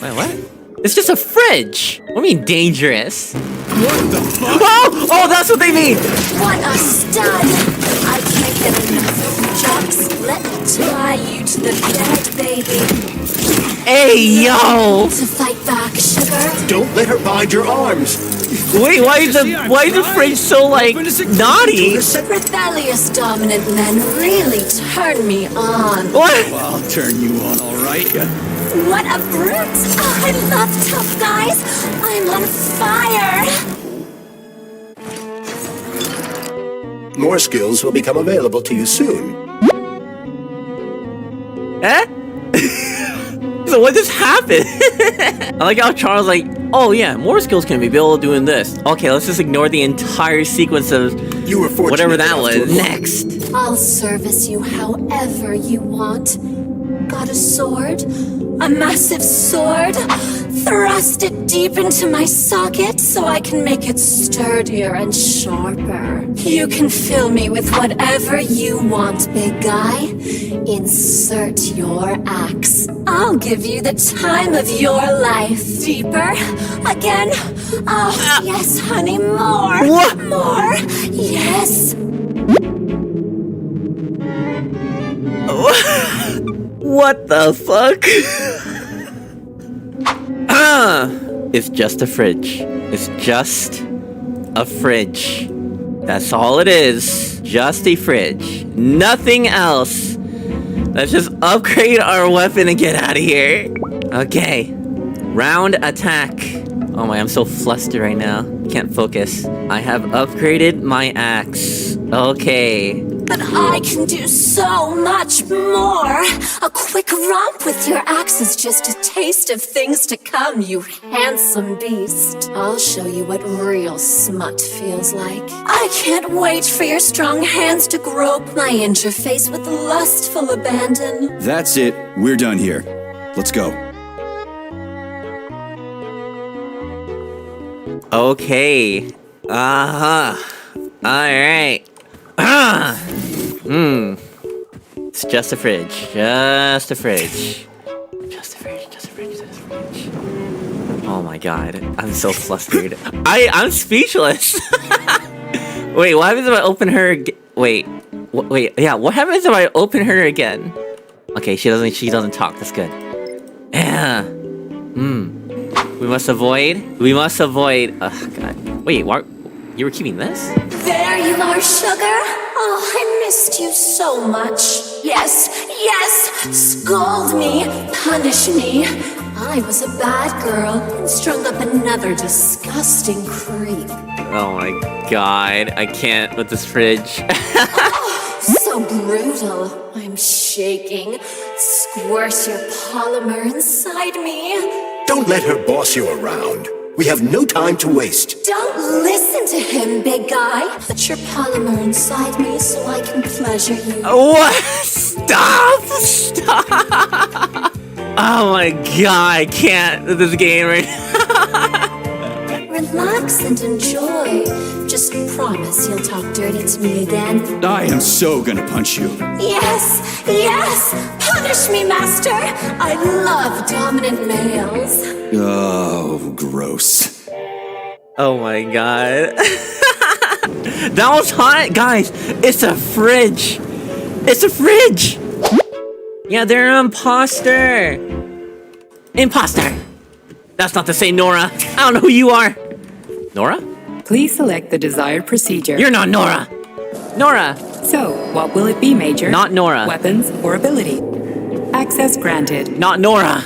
Wait, what? It's just a fridge. What do you mean dangerous? What the fuck? Oh, that's what they mean. What a stud! I can't get enough of you, Jocks. Let me tie you to the bed, baby. Hey, yo. To fight back, sugar. Don't let her bind your arms. Wait, why is the fridge so like naughty? Rebellious dominant men really turn me on. What? Well, I'll turn you on, all right? What a brute! Oh, I love tough guys. I'm on fire. More skills will become available to you soon. Eh? So what just happened? I like how Charles like, oh yeah, more skills can be built doing this. Okay, let's just ignore the entire sequence of You were fortunate whatever that enough was. to- Next. I'll service you however you want. Got a sword? A massive sword? Thrust it deep into my socket so I can make it sturdier and sharper. You can fill me with whatever you want, big guy. Insert your axe. I'll give you the time of your life. Deeper? Again? Oh, yes, honey, more. What? More. Yes. What the fuck? It's just a fridge. It's just a fridge. That's all it is. Just a fridge. Nothing else. Let's just upgrade our weapon and get out of here. Okay. Round attack. Oh my, I'm so flustered right now. Can't focus. I have upgraded my axe. Okay. But I can do so much more. A quick romp with your axe is just a taste of things to come, you handsome beast. I'll show you what real smut feels like. I can't wait for your strong hands to grope my interface with lustful abandon. That's it. We're done here. Let's go. Okay. Uh-huh. Alright. It's just a fridge. Just a fridge. Just a fridge. Just a fridge. Just a fridge. Oh my god. I'm so flustered. I'm speechless. Wait, what happens if I open her wait. Wait, yeah, what happens if I open her again? Okay, she doesn't talk. That's good. Yeah. We must avoid. Oh god. Wait, what? You were keeping this? There you are, sugar. Oh, I missed you so much. Yes, yes, scold me, punish me. I was a bad girl and strung up another disgusting creep. Oh my god, I can't with this fridge. So brutal. I'm shaking. Squirt your polymer inside me. Don't let her boss you around. We have no time to waste. Don't listen to him, big guy. Put your polymer inside me so I can pleasure you. What? Stop! Stop! Oh my god, I can't with this game right now. Relax and enjoy. Just promise you'll talk dirty to me again. I am so gonna punch you. Yes, yes! Punish me, master! I love dominant males. Oh, gross. Oh my god. That was hot! Guys, it's a fridge! It's a fridge! Yeah, they're an imposter! Imposter! That's not the same Nora! I don't know who you are! Nora? Please select the desired procedure. You're not Nora! Nora! So, what will it be, Major? Not Nora. Weapons or ability? Access granted. Not Nora!